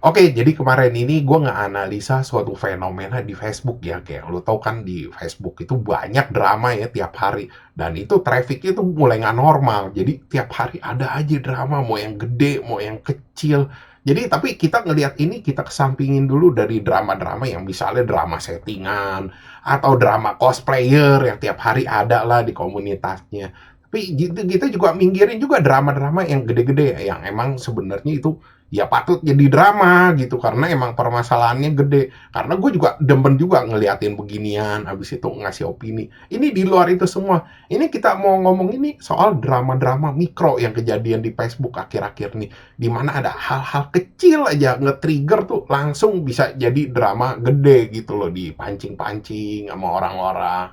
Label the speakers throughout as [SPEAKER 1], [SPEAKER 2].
[SPEAKER 1] Oke, jadi kemarin ini gue ngeanalisa suatu fenomena di Facebook ya, kayak lo tau kan di Facebook itu banyak drama ya tiap hari, dan itu trafficnya itu mulai nggak normal, jadi tiap hari ada aja drama, mau yang gede, mau yang kecil. Jadi tapi kita ngelihat ini kita kesampingin dulu dari drama-drama yang misalnya drama settingan atau drama cosplayer yang tiap hari ada lah di komunitasnya. Tapi gitu kita juga minggirin juga drama-drama yang gede-gede ya, yang emang sebenarnya itu ya patut jadi drama gitu karena emang permasalahannya gede. Karena gue juga demen juga ngeliatin beginian, habis itu ngasih opini. Ini di luar itu semua. Ini kita mau ngomong ini soal drama-drama mikro yang kejadian di Facebook akhir-akhir nih, di mana ada hal-hal kecil aja nge-trigger tuh langsung bisa jadi drama gede gitu loh, dipancing-pancing sama orang-orang.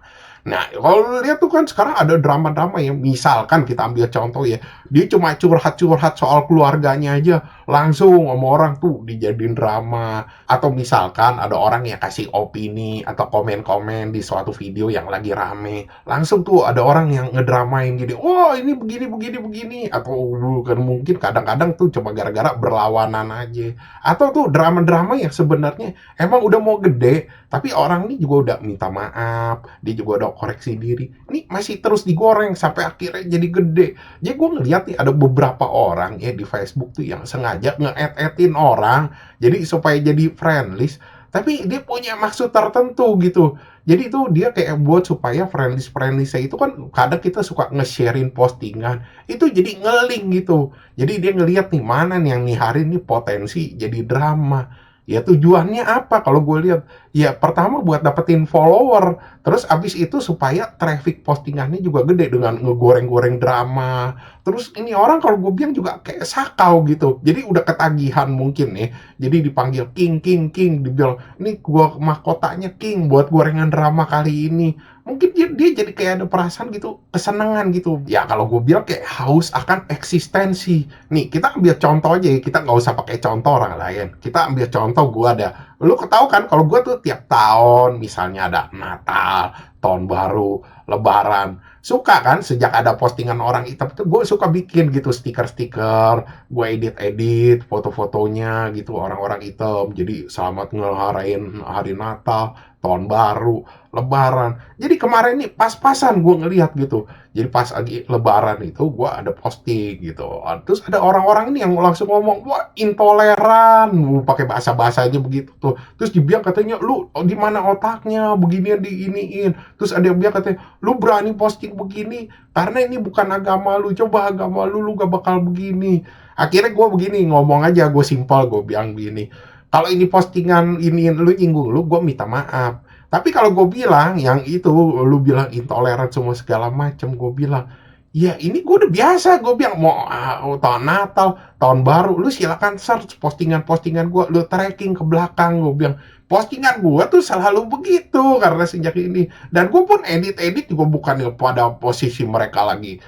[SPEAKER 1] Nah, kalau lu lihat tuh kan sekarang ada drama-drama yang misalkan kita ambil contoh ya, dia cuma curhat-curhat soal keluarganya aja, langsung sama orang tuh dijadiin drama. Atau misalkan ada orang yang kasih opini atau komen-komen di suatu video yang lagi rame, langsung tuh ada orang yang ngedramain gini, oh ini begini begini begini, atau kan mungkin kadang-kadang tuh cuma gara-gara berlawanan aja. Atau tuh drama-drama yang sebenarnya emang udah mau gede, tapi orang ini juga udah minta maaf, dia juga udah koreksi diri, ini masih terus digoreng sampai akhirnya jadi gede. Jadi gue ngeliat nih ada beberapa orang ya di Facebook tuh yang sengaja nge-add-in orang, jadi supaya jadi friend list, tapi dia punya maksud tertentu gitu. Jadi itu dia kayak buat supaya friend list itu kan kadang kita suka nge-sharein postingan, itu jadi ngeling gitu. Jadi dia ngeliat nih mana nih yang nih hari ini potensi jadi drama. Ya tujuannya apa kalau gue lihat? Ya pertama buat dapetin follower, terus abis itu supaya traffic postingannya juga gede dengan ngegoreng-goreng drama. Terus ini orang kalau gue bilang juga kayak sakau gitu. Jadi udah ketagihan mungkin ya. Jadi dipanggil King, King, King. Dibilang, ini gua mahkotanya King buat gorengan drama kali ini. Mungkin dia jadi kayak ada perasaan gitu, kesenangan gitu. Ya kalau gue bilang kayak haus akan eksistensi. Nih kita ambil contoh aja ya. Kita nggak usah pakai contoh orang lain. Kita ambil contoh gue ada. Lu ketahu kan kalau gue tuh tiap tahun misalnya ada Natal, tahun baru, Lebaran, suka kan sejak ada postingan orang hitam tuh gue suka bikin gitu stiker-stiker, gue edit-edit foto-fotonya gitu orang-orang hitam, jadi selamat ngerayain hari Natal, tahun baru, Lebaran. Jadi kemarin nih pas-pasan gue ngelihat gitu, jadi pas lagi Lebaran itu gue ada posting gitu. Terus ada orang-orang ini yang langsung ngomong, wah intoleran, pakai bahasa-bahasanya begitu tuh. Terus dibilang katanya, lu di mana otaknya beginian diiniin. Terus ada yang bilang katanya, lu berani posting begini karena ini bukan agama lu, coba agama lu gak bakal begini. Akhirnya gue begini ngomong aja, gue simpel, gue bilang begini, kalau ini postingan ini lu nyinggung lu, gue minta maaf. Tapi kalau gue bilang yang itu lu bilang intoleran semua segala macam, gue bilang ya ini gue udah biasa, gue bilang mau tahun Natal, tahun baru, lu silakan search postingan-postingan gue, lu tracking ke belakang, gue bilang postingan gue tuh selalu begitu karena sejak ini. Dan gue pun edit-edit juga bukan pada posisi mereka lagi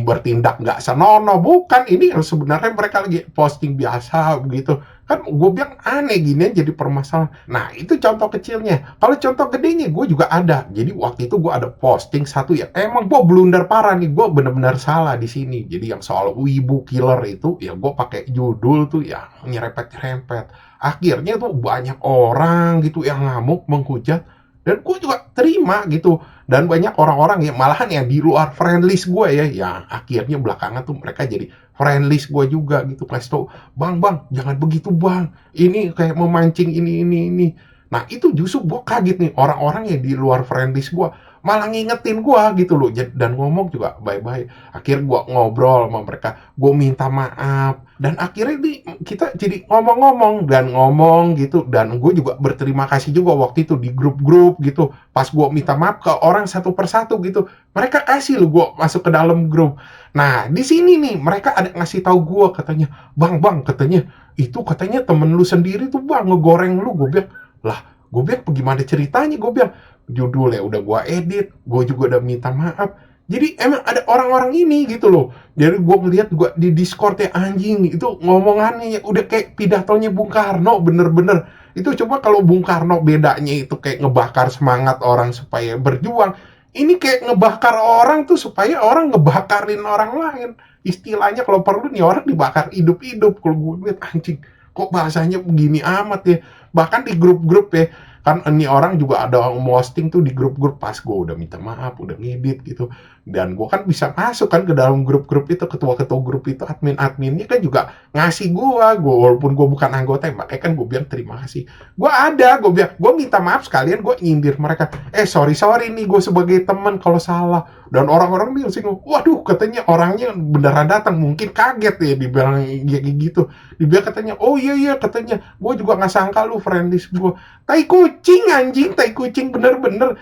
[SPEAKER 1] bertindak nggak senonoh, bukan. Ini sebenarnya mereka lagi posting biasa begitu. Kan gue bilang aneh gini jadi permasalahan. Nah itu contoh kecilnya. Kalau contoh gedenya gue juga ada. Jadi waktu itu gue ada posting satu ya. Emang gue blunder parah nih. Gue bener-bener salah di sini. Jadi yang soal wibu killer itu ya gue pakai judul tuh ya nyerempet-nyerempet. Akhirnya tuh banyak orang gitu yang ngamuk menghujat, dan gue juga terima gitu. Dan banyak orang-orang yang malahan yang di luar friend list gue ya, yang akhirnya belakangan tuh mereka jadi friend list gue juga gitu, kasih tau, bang jangan begitu bang, ini kayak memancing ini. Nah itu justru gue kaget nih, orang-orang yang di luar friend list gue malah ngingetin gue gitu loh, dan ngomong juga baik-baik. Akhirnya gue ngobrol sama mereka, gue minta maaf, dan akhirnya nih kita jadi ngomong-ngomong dan ngomong gitu. Dan gue juga berterima kasih juga waktu itu di grup-grup gitu, pas gue minta maaf ke orang satu persatu gitu, mereka kasih lo gue masuk ke dalam grup. Nah di sini nih mereka ada ngasih tahu gue, katanya bang katanya itu katanya temen lu sendiri tuh bang ngegoreng lu. Gue bilang lah, gue bilang bagaimana ceritanya, gue bilang judulnya udah gue edit, gue juga udah minta maaf. Jadi emang ada orang-orang ini gitu loh. Jadi gue ngeliat juga di Discord ya, anjing itu ngomongannya udah kayak pidatonya Bung Karno, bener-bener. Itu coba kalau Bung Karno bedanya itu kayak ngebakar semangat orang supaya berjuang. Ini kayak ngebakar orang tuh supaya orang ngebakarin orang lain. Istilahnya kalau perlu nih orang dibakar hidup-hidup. Kalau gue lihat anjing, kok bahasanya begini amat ya. Bahkan di grup-grup ya, kan ini orang juga ada posting tuh di grup-grup pas gue udah minta maaf, udah ngedit gitu. Dan gue kan bisa masuk kan ke dalam grup-grup itu, ketua-ketua grup itu, admin-adminnya kan juga ngasih gue walaupun gue bukan anggota, makanya kan gue bilang terima kasih. Gue bilang, gue minta maaf sekalian, gue nyindir mereka. Sorry nih, gue sebagai teman kalau salah. Dan orang-orang bilang sih, waduh katanya orangnya beneran datang, mungkin kaget ya dibilang ya kayak gitu. Dibilang katanya, oh iya katanya, gue juga nggak sangka lu friendlist gue. Tai kucing anjing, tai kucing bener-bener.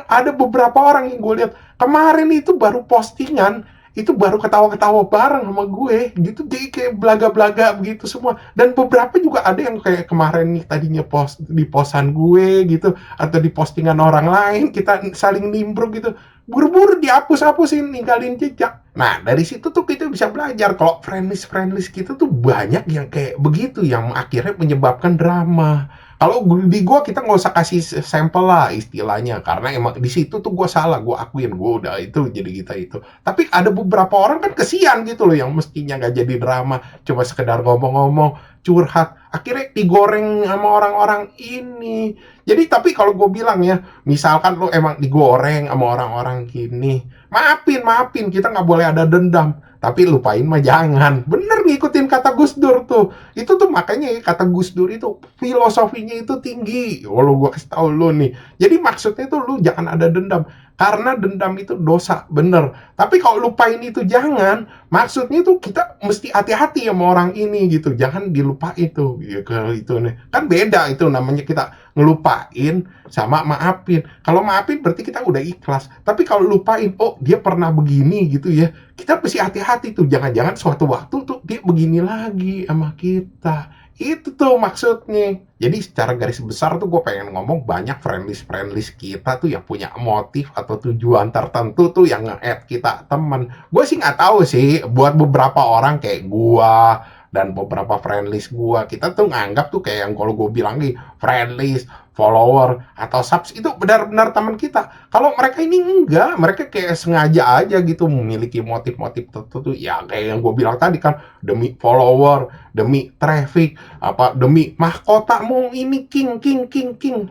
[SPEAKER 1] Ada beberapa orang yang gue lihat kemarin itu baru postingan, itu baru ketawa-ketawa bareng sama gue gitu, jadi kayak belaga-belaga begitu semua. Dan beberapa juga ada yang kayak kemarin nih tadinya post di posan gue gitu atau di postingan orang lain, kita saling nimbrung gitu, buru-buru dihapus-hapusin, ninggalin jejak. Nah dari situ tuh kita bisa belajar kalau friendlist kita tuh banyak yang kayak begitu yang akhirnya menyebabkan drama. Kalau di gue kita nggak usah kasih sampel lah istilahnya, karena emang di situ tuh gue salah, gue akuin gue udah itu jadi kita itu. Tapi ada beberapa orang kan kesian gitu loh yang mestinya nggak jadi drama, cuma sekedar ngomong-ngomong, curhat, akhirnya digoreng sama orang-orang ini. Jadi tapi kalau gue bilang ya, misalkan lo emang digoreng sama orang-orang gini, maafin, kita nggak boleh ada dendam. Tapi lupain mah jangan. Bener ngikutin kata Gus Dur tuh. Itu tuh makanya ya, kata Gus Dur itu filosofinya itu tinggi. Walau gue kasih tau lu nih. Jadi maksudnya tuh lu jangan ada dendam. Karena dendam itu dosa, bener. Tapi kalau lupain itu jangan. Maksudnya tuh kita mesti hati-hati sama orang ini gitu. Jangan dilupain tuh. Ya, itu nih. Kan beda itu namanya kita ngelupain sama maafin. Kalau maafin berarti kita udah ikhlas. Tapi kalau lupain, oh dia pernah begini gitu ya. Kita mesti hati-hati tuh. Jangan-jangan suatu waktu tuh dia begini lagi sama kita. Itu tuh maksudnya. Jadi secara garis besar tuh gue pengen ngomong banyak friendlist kita tuh yang punya motif atau tujuan tertentu tuh yang nge-add kita temen. Gue sih nggak tahu sih buat beberapa orang kayak gue dan beberapa friendlist gue, kita tuh nganggap tuh kayak yang kalau gue bilang nih friendlist, follower atau subs itu benar-benar teman kita. Kalau mereka ini enggak, mereka kayak sengaja aja gitu memiliki motif-motif tertentu ya kayak yang gue bilang tadi kan, demi follower, demi traffic, apa demi mahkotamu ini king.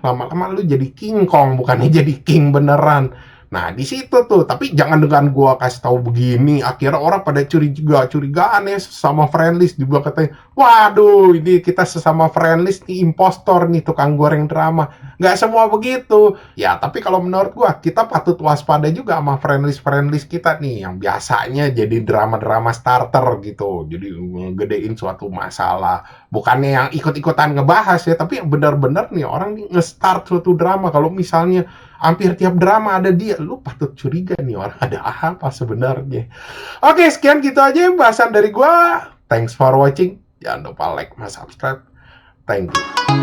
[SPEAKER 1] Lama-lama lu jadi King Kong bukannya jadi king beneran. Nah, di situ tuh, tapi jangan dengan gua kasih tahu begini, akhirnya orang pada curigaan ya sama friendlist juga katanya, waduh, ini kita sesama friendlist nih impostor nih tukang goreng drama. Nggak semua begitu. Ya, tapi kalau menurut gua, kita patut waspada juga sama friendlist kita nih yang biasanya jadi drama-drama starter gitu. Jadi ngegedein suatu masalah. Bukannya yang ikut-ikutan ngebahas ya, tapi yang benar-benar nih orang nih nge-start suatu drama. Kalau misalnya hampir tiap drama ada dia, lu patut curiga nih orang ada apa sebenarnya. Oke, sekian gitu aja bahasan dari gua. Thanks for watching. Jangan lupa like, subscribe. Thank you.